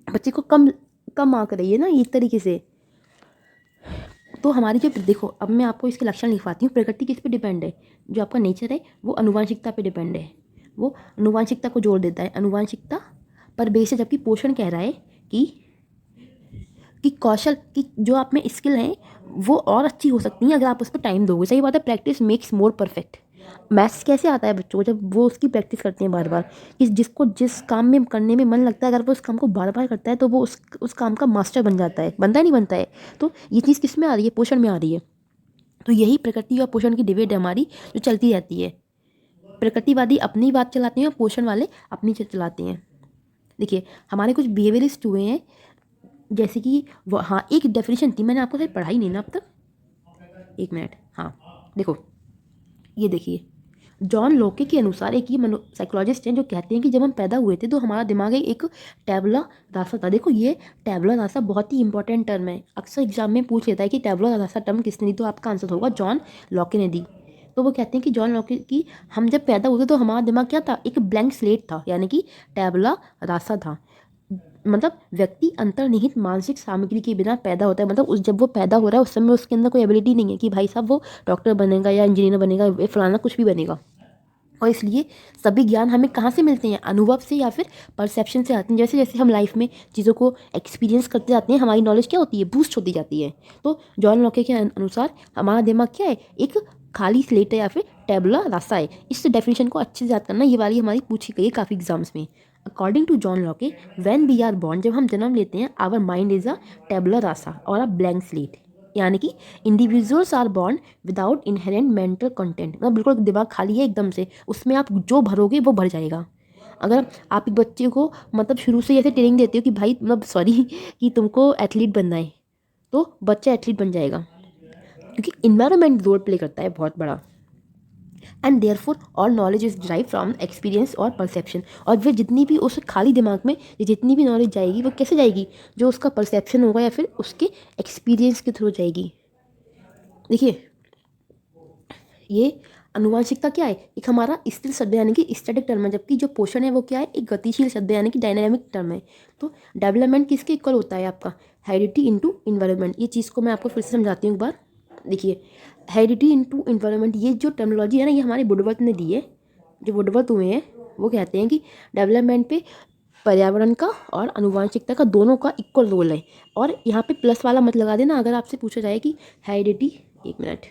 बच्चे को कम कम आंक रही है ना एक तरीके से। तो हमारी जो देखो, अब मैं आपको इसके लक्षण लिखवाती हूँ। प्रकृति किस पे डिपेंड है, जो आपका नेचर है वो अनुवांशिकता पे डिपेंड है, वो अनुवांशिकता को जोड़ देता है, अनुवांशिकता पर बेस है। जबकि पोषण कह रहा है कि कौशल की जो आप में स्किल है वो और अच्छी हो सकती हैं अगर आप उस पर टाइम दोगे। सही बात है, practice makes more perfect. Maths कैसे आता है बच्चों को, जब वो उसकी प्रैक्टिस करते हैं बार बार, कि जिसको जिस काम में करने में मन लगता है अगर वो उस काम को बार बार करता है तो वो उस काम का मास्टर बन जाता है। बनता है नहीं बनता है। तो ये चीज़ किस में आ रही है, पोषण में आ रही है। तो यही प्रकृति और पोषण की डिबेट है हमारी, जो चलती रहती है। प्रकृतिवादी अपनी बात चलाते हैं और पोषण वाले अपनी चलाते हैं। देखिए हमारे कुछ बिहेवियरिस्ट हुए हैं, जैसे कि वो, हाँ एक डेफिनेशन थी, मैंने आपको शायद पढ़ाई नहीं ना अब तक, एक मिनट, हाँ देखो ये देखिए, जॉन लोके के अनुसार एक ये साइकोलॉजिस्ट हैं जो कहते हैं कि जब हम पैदा हुए थे तो हमारा दिमाग एक टैबुला रासा था। देखो ये टैबुला रासा बहुत ही इंपॉर्टेंट टर्म है, अक्सर एग्जाम में पूछ लेता है कि टैबुला रासा टर्म किसने दी, तो आपका आंसर होगा जॉन लॉके ने दी। तो वो कहते हैं कि जॉन लॉके की हम जब पैदा हुए तो हमारा दिमाग क्या था, एक ब्लैंक स्लेट था, यानी कि टैबुला रासा था। मतलब व्यक्ति अंतर्निहित मानसिक सामग्री के बिना पैदा होता है। मतलब उस जब वो पैदा हो रहा है उस समय उसके अंदर कोई एबिलिटी नहीं है कि भाई साहब वो डॉक्टर बनेगा या इंजीनियर बनेगा या फलाना कुछ भी बनेगा। और इसलिए सभी ज्ञान हमें कहाँ से मिलते हैं, अनुभव से या फिर परसेप्शन से आते हैं। जैसे जैसे हम लाइफ में चीज़ों को एक्सपीरियंस करते जाते हैं हमारी नॉलेज क्या होती है, बूस्ट होती जाती है। तो जॉन लॉके के अनुसार हमारा दिमाग क्या है, एक खाली स्लेट है या फिर टैबुला रासा है। इस डेफिनेशन को अच्छे से याद करना, ये वाली हमारी पूछी गई है काफ़ी एग्जाम्स में। According to John Locke, when we are born, जब हम जन्म लेते हैं, our mind is a tabula rasa और अ ब्लैंक स्लेट, यानी कि individuals are born without inherent mental content. मतलब बिल्कुल दिमाग खाली है एकदम से, उसमें आप जो भरोगे वो भर जाएगा। अगर आप एक बच्चे को मतलब शुरू से ऐसे ट्रेनिंग देते हो कि भाई मतलब सॉरी कि तुमको एथलीट बनना है, तो बच्चा एथलीट बन जाएगा, क्योंकि इन्वायरमेंट रोल प्ले करता है बहुत बड़ा। And therefore all knowledge is drive from experience और परसेप्शन। और फिर जितनी भी उस खाली दिमाग में ये जितनी भी नॉलेज जाएगी वो कैसे जाएगी, जो उसका परसेप्शन होगा या फिर उसके एक्सपीरियंस के थ्रू जाएगी। देखिए ये अनुवांशिकता क्या है, एक हमारा स्थिर शब्द यानी कि स्टैटिक टर्म है, जबकि जो पोषण है वो क्या है, एक गतिशील शब्द यानी कि डायनामिक टर्म है। तो डेवलपमेंट किसके इक्वल होता है आपका, हेरिडिटी इनटू इन्वायरमेंट। ये चीज़ को मैं आपको फिर से समझाती हूँ एक बार। देखिए हेरिडिटी इनटू इन्वायरमेंट, ये जो टर्मिनोलॉजी है ना, ये हमारे वुडवर्थ ने दी है। जो वुडवर्थ हुए हैं वो कहते हैं कि डेवलपमेंट पे पर्यावरण का और अनुवांशिकता का दोनों का इक्वल रोल है। और यहाँ पे प्लस वाला मत लगा देना अगर आपसे पूछा जाए कि हेरिडिटी, एक minute,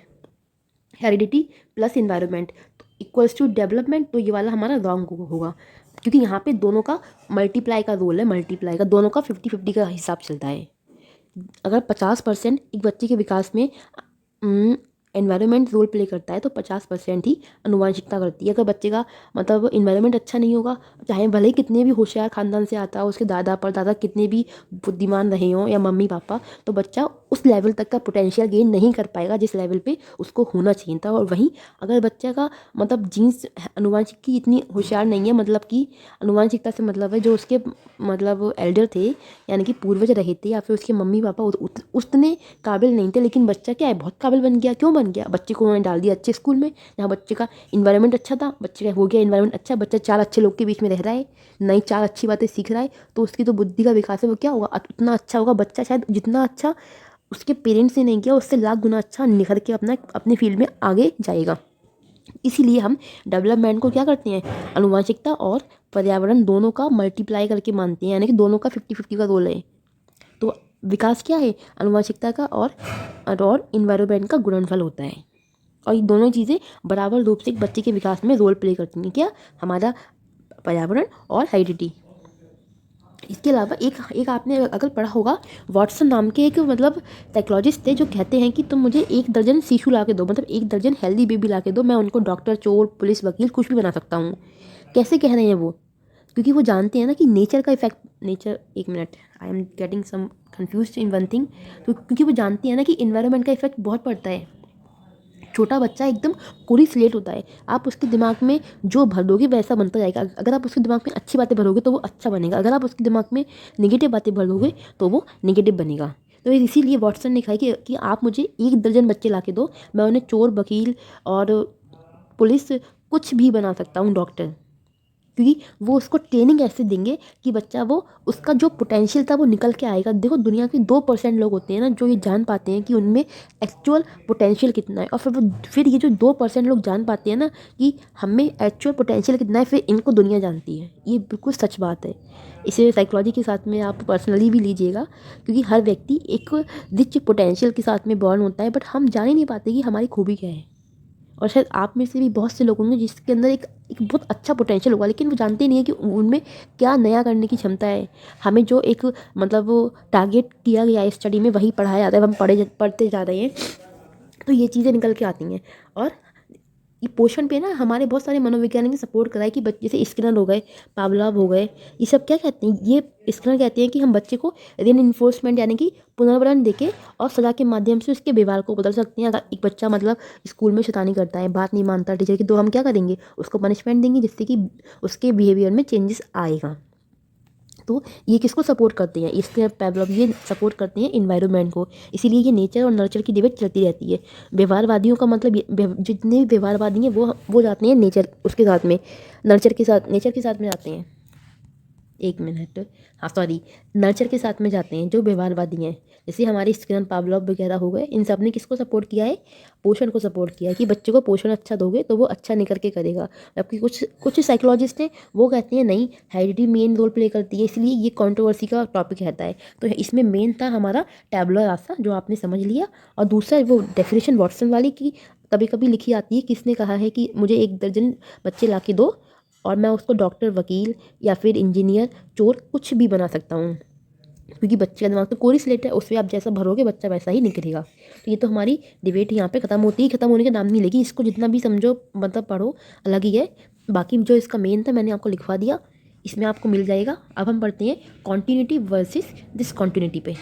heredity plus environment equals to development, तो ये वाला हमारा रॉन्ग होगा, क्योंकि यहाँ पे दोनों का मल्टीप्लाई का रोल है, मल्टीप्लाई का, दोनों का 50-50 का हिसाब चलता है। अगर 50% एक बच्चे के विकास में एनवायरनमेंट रोल प्ले करता है तो 50% ही अनुवांशिकता करती है। अगर बच्चे का मतलब इन्वायरमेंट अच्छा नहीं होगा, चाहे भले ही कितने भी होशियार खानदान से आता हो, उसके दादा परदादा कितने भी बुद्धिमान रहे हों या मम्मी पापा, तो बच्चा उस लेवल तक का पोटेंशियल गेन नहीं कर पाएगा जिस लेवल पे उसको होना चाहिए था। और वहीं अगर बच्चे का मतलब जीन्स अनुवांशिक की इतनी होशियार नहीं है, मतलब कि अनुवांशिकता से मतलब है जो उसके मतलब एल्डर थे यानी कि पूर्वज रहे थे या फिर उसके मम्मी पापा उतने काबिल नहीं थे, लेकिन बच्चा क्या है बहुत काबिल बन गया। क्यों बन गया, बच्चे को उन्होंने डाल दिया अच्छे स्कूल में जहाँ बच्चे का इन्वायरमेंट अच्छा था, बच्चे का हो गया इन्वायरमेंट अच्छा, बच्चा 4 अच्छे लोग के बीच में रह रहा है, नई 4 अच्छी बातें सीख रहा है, तो उसकी तो बुद्धि का विकास है वो क्या होगा, उतना अच्छा होगा बच्चा, शायद जितना अच्छा उसके पेरेंट्स ने नहीं किया उससे लाख गुना अच्छा निखर के अपने फील्ड में आगे जाएगा। इसीलिए हम डेवलपमेंट को क्या करते हैं, अनुवांशिकता और पर्यावरण दोनों का मल्टीप्लाई करके मानते हैं, यानी कि दोनों का 50-50 का रोल है। तो विकास क्या है, अनुवांशिकता का और इन्वायरमेंट का गुणनफल होता है। और ये दोनों चीज़ें बराबर रूप से एक बच्चे के विकास में रोल प्ले करती हैं। क्या, हमारा पर्यावरण और हेरिडिटी। इसके अलावा एक आपने अगर पढ़ा होगा, वॉटसन नाम के एक मतलब साइकोलॉजिस्ट थे जो कहते हैं कि तुम मुझे 1 दर्जन शिशु ला के दो, मतलब 1 दर्जन हेल्दी बेबी ला के दो, मैं उनको डॉक्टर, चोर, पुलिस, वकील कुछ भी बना सकता हूँ। कैसे कह रहे हैं वो, क्योंकि वो जानते हैं ना कि नेचर का इफेक्ट, नेचर, एक minute, I am getting some confuse in one thing. तो क्योंकि वो जानते हैं ना कि इन्वायरमेंट का इफेक्ट बहुत पड़ता है। छोटा बच्चा एकदम कोरी स्लेट होता है, आप उसके दिमाग में जो भर दोगे वैसा बनता जाएगा। अगर आप उसके दिमाग में अच्छी बातें भरोगे तो वो अच्छा बनेगा, अगर आप उसके दिमाग में नेगेटिव बातें भर दोगे तो वो नेगेटिव बनेगा। तो इसीलिए वाटसन ने कहा कि आप मुझे 1 दर्जन बच्चे ला के दो, मैं उन्हें चोर, वकील और पुलिस, कुछ भी बना सकता हूँ, डॉक्टर। क्योंकि वो उसको ट्रेनिंग ऐसे देंगे कि बच्चा वो उसका जो पोटेंशियल था वो निकल के आएगा। देखो दुनिया के 2% लोग होते हैं ना जो ये जान पाते हैं कि उनमें एक्चुअल पोटेंशियल कितना है, और फिर ये जो 2% लोग जान पाते हैं ना कि हमें एक्चुअल पोटेंशियल कितना है, फिर इनको दुनिया जानती है। ये बिल्कुल सच बात है। इसे साइकोलॉजी के साथ में आप पर्सनली भी लीजिएगा, क्योंकि हर व्यक्ति एक रिच पोटेंशियल के साथ में बॉर्न होता है, बट हम जान ही नहीं पाते कि हमारी खूबी क्या है। और शायद आप में से भी बहुत से लोग होंगे जिसके अंदर एक बहुत अच्छा पोटेंशियल होगा, लेकिन वो जानते नहीं है कि उनमें क्या नया करने की क्षमता है। हमें जो एक मतलब वो टारगेट किया गया है स्टडी में, वही पढ़ाया जाता है, हम पढ़ते जा रहे हैं, तो ये चीज़ें निकल के आती हैं। और ये पोषण पे ना हमारे बहुत सारे मनोवैज्ञानिक ने सपोर्ट करा है कि बच्चे, जैसे स्किनर हो गए, पावलोव हो गए, ये सब क्या कहते हैं, ये स्किनर कहते हैं कि हम बच्चे को रीइंफोर्समेंट यानी कि पुनर्वरण देके और सजा के माध्यम से उसके व्यवहार को बदल सकते हैं। अगर एक बच्चा मतलब स्कूल में शैतानी करता है, बात नहीं मानता टीचर की, तो हम क्या करेंगे, उसको पनिशमेंट देंगे जिससे कि उसके बिहेवियर में चेंजेस आएगा। तो ये किसको सपोर्ट करते हैं, इसके पावलोव ये सपोर्ट करते हैं इन्वायरमेंट को। इसीलिए ये नेचर और नर्चर की डिबेट चलती रहती है। व्यवहारवादियों का मतलब जितने भी व्यवहारवादी हैं वो जाते हैं नेचर उसके साथ में, नेचर के साथ में जाते हैं, एक मिनट, हाँ सॉरी, नर्चर के साथ में जाते हैं जो व्यवहारवादी हैं। जैसे हमारे स्किनर, पावलोव वगैरह हो गए, इन सब ने किसको सपोर्ट किया है, पोषण को सपोर्ट किया है कि बच्चे को पोषण अच्छा दोगे तो वो अच्छा निकल के करेगा। जबकि कुछ कुछ साइकोलॉजिस्ट हैं वो कहते हैं नहीं, हेरिडिटी मेन रोल प्ले करती है, इसलिए ये कंट्रोवर्सी का टॉपिक रहता है। तो इसमें मेन था हमारा टैबुलर रासा, जो आपने समझ लिया। और दूसरा वो डेफिनेशन वाटसन वाली की कभी कभी लिखी आती है, किसने कहा है कि मुझे 1 दर्जन बच्चे ला के दो और मैं उसको डॉक्टर, वकील या फिर इंजीनियर, चोर, कुछ भी बना सकता हूँ। क्योंकि बच्चे का दिमाग तो कोरी स्लेट है, उसमें आप जैसा भरोगे बच्चा वैसा ही निकलेगा। तो ये तो हमारी डिबेट यहाँ पे ख़त्म होती है, ख़त्म होने का नाम नहीं लेगी। इसको जितना भी समझो मतलब पढ़ो अलग ही है। बाकी जो इसका मेन था मैंने आपको लिखवा दिया, इसमें आपको मिल जाएगा। अब हम पढ़ते हैं कॉन्टीन्यूटी वर्सेस डिसकॉन्टीन्यूटी पे।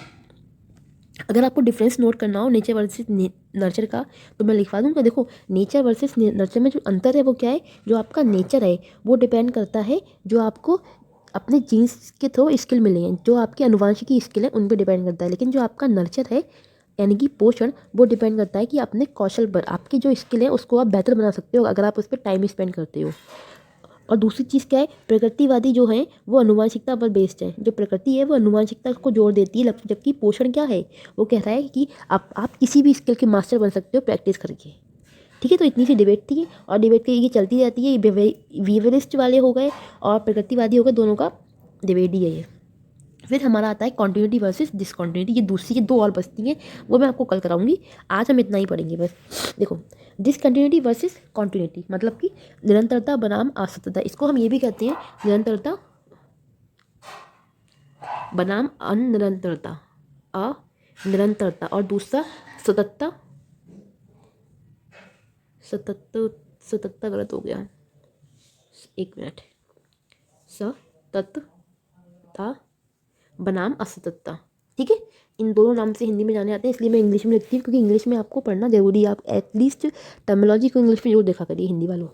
अगर आपको डिफरेंस नोट करना हो नेचर वर्सेस नर्चर का, तो मैं लिखवा दूँगा। देखो नेचर वर्सेस नर्चर में जो अंतर है वो क्या है, जो आपका नेचर है वो डिपेंड करता है जो आपको अपने जीन्स के थ्रू स्किल मिले हैं, जो आपकी अनुवांशिकी स्किल है उन पर डिपेंड करता है। लेकिन जो आपका नर्चर है यानी कि पोषण, वो डिपेंड करता है कि अपने कौशल पर, आपकी जो स्किल है उसको आप बेहतर बना सकते हो अगर आप उस पर टाइम स्पेंड करते हो। और दूसरी चीज़ क्या है, प्रकृतिवादी जो हैं वो अनुवांशिकता पर बेस्ड है। जो प्रकृति है वो अनुवांशिकता को जोड़ देती है, जबकि पोषण क्या है, वो कह रहा है कि आप किसी भी स्किल के मास्टर बन सकते हो प्रैक्टिस करके। ठीक है, तो इतनी सी डिबेट थी और डिबेट की ये चलती रहती है। बिहेवियरिस्ट वाले हो गए और प्रकृतिवादी हो गए, दोनों का डिबेट ही है ये। फिर हमारा आता है कॉन्टिन्यूटी वर्सेस डिसकॉन्टिन्यूटी। ये दूसरी की 2 और बचती हैं, वो मैं आपको कल कराऊंगी। आज हम इतना ही पढ़ेंगे बस। देखो डिसकंटिन्यूटी वर्सेस कॉन्टिन्यूटी मतलब कि निरंतरता बनाम असततता। इसको हम ये भी कहते हैं निरंतरता बनाम अनिरंतरता, अनिरंतरता। और दूसरा सततता, सततता गलत हो गया, एक मिनट, सततता बनाम असततता। ठीक है, इन दोनों नाम से हिंदी में जाने आते हैं, इसलिए मैं इंग्लिश में लिखती हूँ क्योंकि इंग्लिश में आपको पढ़ना जरूरी है। आप एटलीस्ट टर्मिनोलॉजी को इंग्लिश में जरूर देखा करिए हिंदी वालों।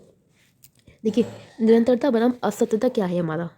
देखिए निरंतरता बनाम असततता क्या है, हमारा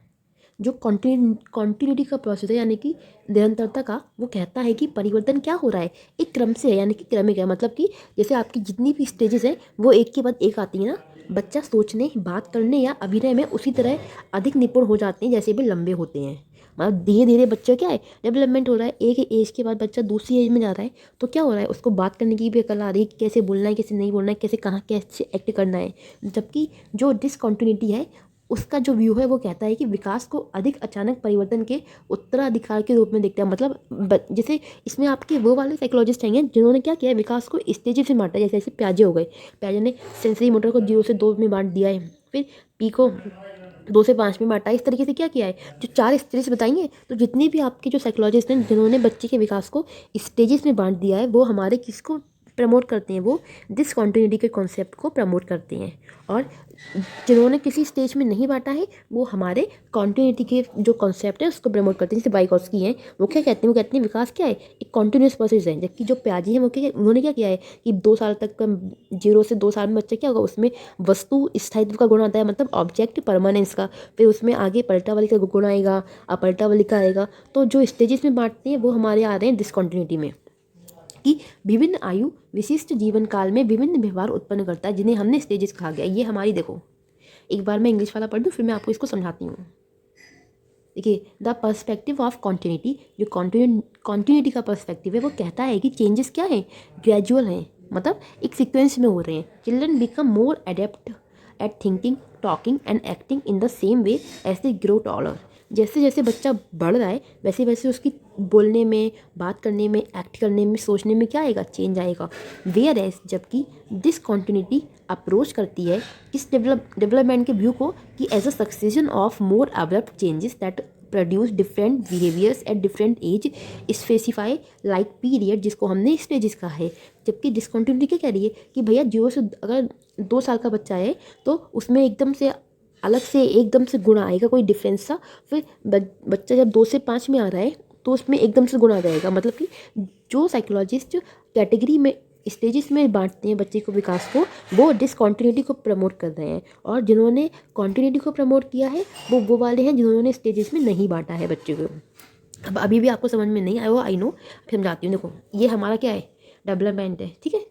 जो कॉन्टिन्यूटी का प्रोसेस है यानी कि निरंतरता का, वो कहता है कि परिवर्तन क्या हो रहा है, एक क्रम से है, यानी कि क्रमिक है। मतलब कि जैसे आपकी जितनी भी स्टेजेस हैं वो एक के बाद एक आती है ना। बच्चा सोचने, बात करने या अभिनय में उसी तरह अधिक निपुण हो जाते हैं जैसे भी लंबे होते हैं। मतलब धीरे धीरे बच्चा क्या है, डेवलपमेंट हो रहा है। एक एज के बाद बच्चा दूसरी एज में जा रहा है, तो क्या हो रहा है, उसको बात करने की भी अकल आ रही है, कैसे बोलना है, कैसे नहीं बोलना है, कैसे कहाँ कैसे एक्ट करना है। जबकि जो डिसकॉन्टिन्यूटी है उसका जो व्यू है वो कहता है कि विकास को अधिक अचानक परिवर्तन के उत्तराधिकार के रूप में देखते हैं। मतलब जैसे इसमें आपके वो वाले साइकोलॉजिस्ट हैं जिन्होंने क्या किया है, विकास को स्टेजेस में बांटा। जैसे प्याजे हो गए, प्याजे ने सेंसरी मोटर को 0 से 2 में बांट दिया है, फिर पी को 2 से 5 में बांटा। इस तरीके से क्या किया है, जो 4 स्टेजेस बताएंगे। तो जितने भी आपके जो साइकोलॉजिस्ट हैं जिन्होंने बच्चे के विकास को स्टेजेस में बांट दिया है, वो हमारे किसको प्रमोट करते हैं, वो डिसकॉन्टिन्यूटी के कॉन्सेप्ट को प्रमोट करते हैं। और जिन्होंने किसी स्टेज में नहीं बांटा है वो हमारे कॉन्टिन्यूटी के जो कॉन्सेप्ट है उसको प्रमोट करते हैं। जैसे वाइगोत्स्की हैं, वो क्या कहते हैं, वो कहते हैं विकास क्या है, एक कॉन्टिन्यूस प्रोसेस है। जबकि जो पियाजे हैं वो क्या, उन्होंने क्या किया है कि 2 साल तक का, 0 से 2 साल में बच्चा क्या होगा, उसमें वस्तु स्थायित्व का गुण आता है, मतलब ऑब्जेक्ट परमानेंस का। फिर उसमें आगे पलटावली का गुण आएगा, अपलटावली का आएगा। तो जो स्टेजेस में बांटते हैं वो हमारे आ रहे हैं डिसकॉन्टिन्यूटी में, कि विभिन्न आयु विशिष्ट जीवन काल में विभिन्न व्यवहार उत्पन्न करता है, जिन्हें हमने स्टेजेस कहा गया। ये हमारी, देखो एक बार मैं इंग्लिश वाला पढ़ दूँ फिर मैं आपको इसको समझाती हूँ। देखिए, द पर्सपेक्टिव ऑफ कॉन्टिन्यूटी, जो कॉन्टिन्यूटी का पर्सपेक्टिव है वो कहता है कि चेंजेस क्या है, ग्रेजुअल हैं, मतलब एक सीक्वेंस में हो रहे हैं। Children become more adept at thinking, talking and acting in the same way as they grow taller. जैसे जैसे बच्चा बढ़ रहा है वैसे वैसे उसकी बोलने में, बात करने में, एक्ट करने में, सोचने में क्या आएगा, चेंज आएगा। वेयर एज, जबकि डिसकॉन्टिन्यूटी अप्रोच करती है इस डेवलपमेंट के व्यू को कि as a succession of more abrupt changes that produce different behaviours at different age specify like period, जिसको हमने स्टेजेस कहा है। जबकि डिसकॉन्टिन्यूटी क्या कह रही है कि भैया 0 से अगर 2 साल का बच्चा है तो उसमें एकदम से अलग से एकदम से गुण आएगा, कोई डिफरेंस सा। फिर बच्चा जब 2 से 5 में आ रहा है तो उसमें एकदम से गुण आ जाएगा। मतलब कि जो साइकोलॉजिस्ट कैटेगरी में स्टेजेस में बांटते हैं बच्चे को, विकास को, वो डिसकॉन्टिन्यूटी को प्रमोट कर रहे हैं। और जिन्होंने कॉन्टिन्यूटी को प्रमोट किया है वो वाले हैं जिन्होंने स्टेजेस में नहीं बांटा है बच्चे को। अब अभी भी आपको समझ में नहीं आया हो, आई नो, समझाती हूँ। देखो, ये हमारा क्या है, डेवलपमेंट है, ठीक है।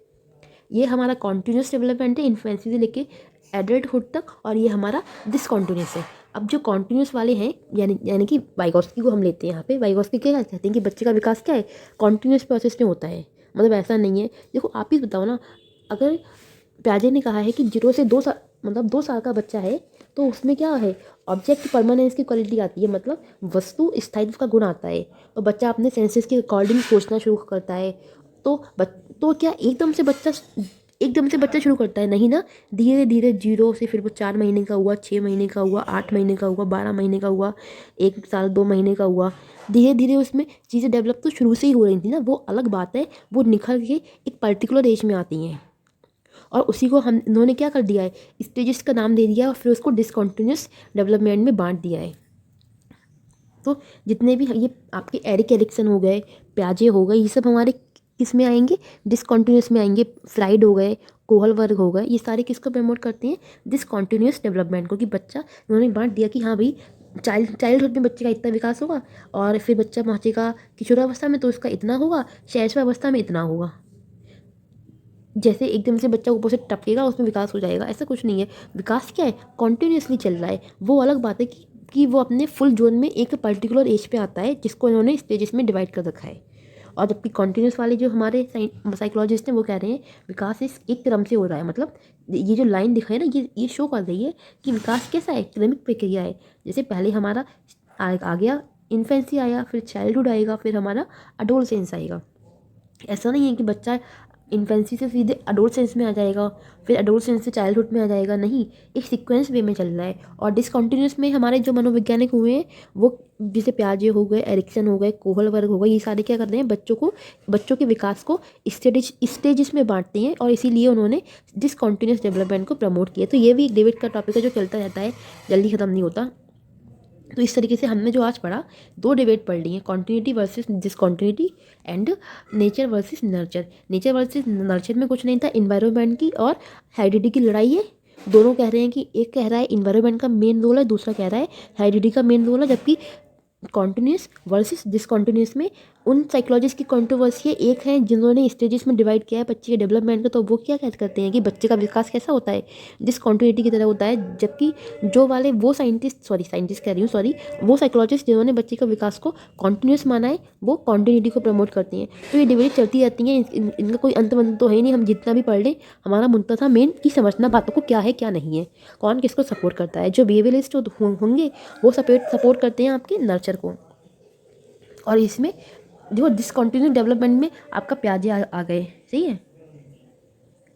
ये हमारा कॉन्टिन्यूस डेवलपमेंट है, इन्फेंसी से लेके एडल्टहुड तक, और ये हमारा डिसकॉन्टिन्यूस है। अब जो कॉन्टिन्यूस वाले हैं, यानी कि वाइगोत्स्की को हम लेते हैं यहाँ पे। वाइगोत्स्की क्या कहते हैं कि बच्चे का विकास क्या है, कॉन्टिन्यूस प्रोसेस में होता है, मतलब ऐसा नहीं है। देखो आप ही बताओ ना, अगर प्याजे ने कहा है कि 0 से 2 साल, मतलब 2 साल का बच्चा है तो उसमें क्या है, ऑब्जेक्ट परमानेंस की क्वालिटी आती है, मतलब वस्तु स्थायित्व का गुण आता है। और बच्चा अपने सेंसेस के अकॉर्डिंग सोचना शुरू करता है। तो क्या एकदम से बच्चा शुरू करता है, नहीं ना। धीरे धीरे 0 से फिर वो 4 महीने का हुआ, 6 महीने का हुआ, 8 महीने का हुआ, 12 महीने का हुआ, 1 साल 2 महीने का हुआ। धीरे धीरे उसमें चीज़ें डेवलप तो शुरू से ही हो रही थी ना, वो अलग बात है। वो निखर के एक पर्टिकुलर एज में आती हैं और उसी को इन्होंने क्या कर दिया है, स्टेजेस का नाम दे दिया और फिर उसको डिसकॉन्टिन्यूस डेवलपमेंट में बांट दिया है। तो जितने भी ये आपके एरिक एरिक्सन हो गए, प्याजे हो गए, ये सब हमारे किस में आएंगे, डिसकॉन्टिन्यूस में आएंगे। फ्राइड हो गए, कोहलबर्ग हो गए, ये सारे किसको प्रमोट करते हैं, डिसकॉन्टिन्यूस डेवलपमेंट को। कि बच्चा, उन्होंने बांट दिया कि हाँ भाई, चाइल्डहुड में बच्चे का इतना विकास होगा, और फिर बच्चा पहुँचेगा किशोरावस्था में तो उसका इतना होगा, शैशवावस्था में इतना होगा। जैसे एकदम से बच्चा ऊपर से टपकेगा उसमें विकास हो जाएगा, ऐसा कुछ नहीं है। विकास क्या है, कॉन्टिन्यूसली चल रहा है। वो अलग बात है कि वो अपने फुल जोन में एक पर्टिकुलर एज पे आता है, जिसको इन्होंने स्टेजेस में डिवाइड कर रखा है। और जबकि कॉन्टिन्यूस वाले जो हमारे साइकोलॉजिस्ट हैं वो कह रहे हैं विकास इस एक क्रम से हो रहा है। मतलब ये जो लाइन दिखा है ना, ये शो कर रही है कि विकास कैसा है, क्रमिक प्रक्रिया है। जैसे पहले हमारा आ गया इन्फेंसी आया, फिर चाइल्डहुड आएगा, फिर हमारा अडोलसेंस आएगा। ऐसा नहीं है कि बच्चा इन्फेंसी से सीधे अडोलसेंस में आ जाएगा, फिर अडोलसेंस से चाइल्डहुड में आ जाएगा, नहीं, एक सीक्वेंस वे में चल रहा है। और डिसकॉन्टिन्यूस में हमारे जो मनोवैज्ञानिक हुए हैं, वो जैसे प्याजे हो गए, एरिक्सन हो गए, कोहलबर्ग हो गए, ये सारे क्या कर रहे हैं, बच्चों के विकास को स्टेजेस में बांटते हैं, और इसीलिए उन्होंने डिसकॉन्टिन्यूस डेवलपमेंट को प्रमोट किया। तो ये भी एक डिबेट का टॉपिक है जो चलता रहता है, जल्दी ख़त्म नहीं होता। तो इस तरीके से हमने जो आज पढ़ा, 2 डिबेट पढ़ ली हैं, continuity versus discontinuity and nature versus nurture. Nature versus nurture में कुछ नहीं था, इन्वायरमेंट की और हेरिडिटी की लड़ाई है। दोनों कह रहे हैं कि एक कह रहा है इन्वायरमेंट का मेन रोल है, दूसरा कह रहा है हेरिडिटी का मेन रोल है। जबकि कॉन्टिन्यूस वर्सेस डिसकॉन्टिन्यूस में उन साइकोलॉजिस्ट की कंट्रोवर्सी है। एक है जिन्होंने स्टेजेस में डिवाइड किया है बच्चे के डेवलपमेंट को, तो वो क्या कहते करते हैं कि बच्चे का विकास कैसा होता है, डिसकॉन्टिन्यूटी की तरह होता है। जबकि जो वाले वो साइंटिस्ट कह रही हूँ, सॉरी, वो साइकोलॉजिस्ट जिन्होंने बच्चे का विकास को कॉन्टिन्यूस माना है, वो कॉन्टिन्यूटी को प्रमोट करती हैं। तो ये डिबेट चलती रहती हैं, इनका कोई अंत मंत तो है ही नहीं। हम जितना भी पढ़ लें, हमारा मुद्दा था मेन कि समझना बातों को क्या है क्या नहीं है, कौन किसको सपोर्ट करता है। जो बिहेवियरिस्ट होंगे वो सपोर्ट करते हैं आपके नर्चर को। और इसमें जो डिसकॉन्टिन्यू डेवलपमेंट में आपका प्याजे आ गए, सही है,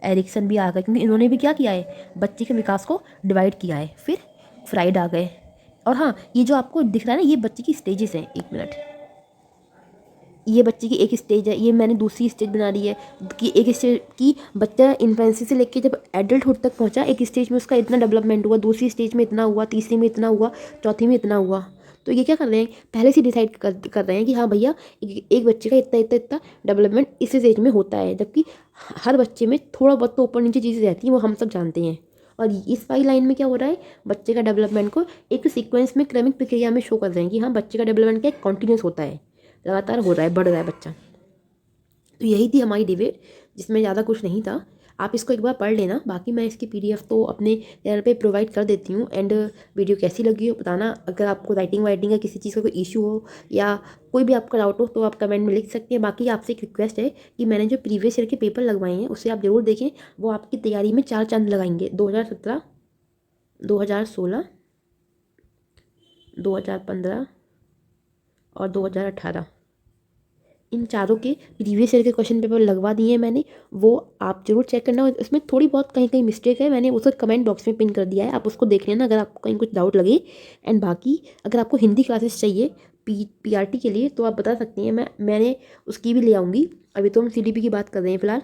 एरिक्सन भी आ गए, क्योंकि इन्होंने भी क्या किया है, बच्चे के विकास को डिवाइड किया है। फिर फ्राइड आ गए। और हाँ, ये जो आपको दिख रहा है ना, ये बच्चे की स्टेजेस हैं, 1 मिनट, ये बच्चे की एक स्टेज है, ये मैंने दूसरी स्टेज बना दी है कि एक स्टेज की बच्चा इन्फेंसी से लेकर जब एडल्टहुड तक पहुंचा, एक स्टेज में उसका इतना डेवलपमेंट हुआ, दूसरी स्टेज में इतना हुआ, तीसरी में इतना हुआ, चौथी में इतना हुआ। तो ये क्या कर रहे हैं, पहले से डिसाइड कर रहे हैं कि हाँ भैया एक बच्चे का इतना इतना इतना डेवलपमेंट इस एज में होता है, जबकि हर बच्चे में थोड़ा बहुत तो ऊपर नीचे चीज़ें रहती हैं, वो हम सब जानते हैं। और इस वाली लाइन में क्या हो रहा है, बच्चे का डेवलपमेंट को एक सीक्वेंस में क्रमिक प्रक्रिया में शो कर रहे हैं कि हाँ बच्चे का डेवलपमेंट क्या कॉन्टीन्यूस होता है, लगातार हो रहा है, बढ़ रहा है बच्चा। तो यही थी हमारी डिबेट, जिसमें ज़्यादा कुछ नहीं था। आप इसको एक बार पढ़ लेना, बाकी मैं इसकी पीडीएफ तो अपने चैनल पे प्रोवाइड कर देती हूँ। एंड वीडियो कैसी लगी हो बताना। अगर आपको राइटिंग वाइटिंग का किसी चीज़ का कोई इशू हो या कोई भी आपका डाउट हो तो आप कमेंट में लिख सकते हैं। बाकी आपसे एक रिक्वेस्ट है कि मैंने जो प्रीवियस ईयर के पेपर लगवाए हैं उससे आप ज़रूर देखें, वो आपकी तैयारी में 4 चांद लगाएंगे। 2017, 2016, 2015 और 2018, इन चारों के प्रीवियस ईयर के क्वेश्चन पेपर लगवा दिए हैं मैंने, वो आप जरूर चेक करना। और उसमें थोड़ी बहुत कहीं कहीं मिस्टेक है, मैंने उसको कमेंट बॉक्स में पिन कर दिया है, आप उसको देख लेना अगर आपको कहीं कुछ डाउट लगे। एंड बाकी अगर आपको हिंदी क्लासेस चाहिए पीआरटी के लिए तो आप बता सकती हैं, मैंने उसकी भी ले आऊँगी। अभी तो हम सीडीपी की बात कर रहे हैं फिलहाल,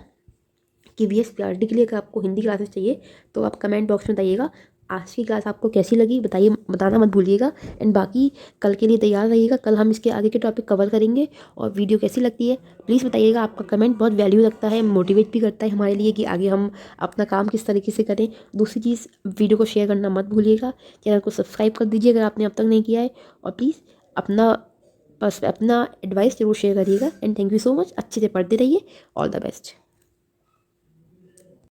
कि वीएस पीआरटी के लिए अगर आपको हिंदी क्लासेस चाहिए तो आप कमेंट बॉक्स में बताइएगा। आज की क्लास आपको कैसी लगी बताइए, बताना मत भूलिएगा। एंड बाकी कल के लिए तैयार रहिएगा, कल हम इसके आगे के टॉपिक कवर करेंगे। और वीडियो कैसी लगती है प्लीज़ बताइएगा, आपका कमेंट बहुत वैल्यू रखता है, मोटिवेट भी करता है हमारे लिए कि आगे हम अपना काम किस तरीके से करें। दूसरी चीज़, वीडियो को शेयर करना मत भूलिएगा, चैनल को सब्सक्राइब कर दीजिए अगर आपने अब तक नहीं किया है। और प्लीज़ अपना एडवाइस जरूर शेयर करिएगा। And thank you so much, अच्छे से पढ़ते रहिए। All the best.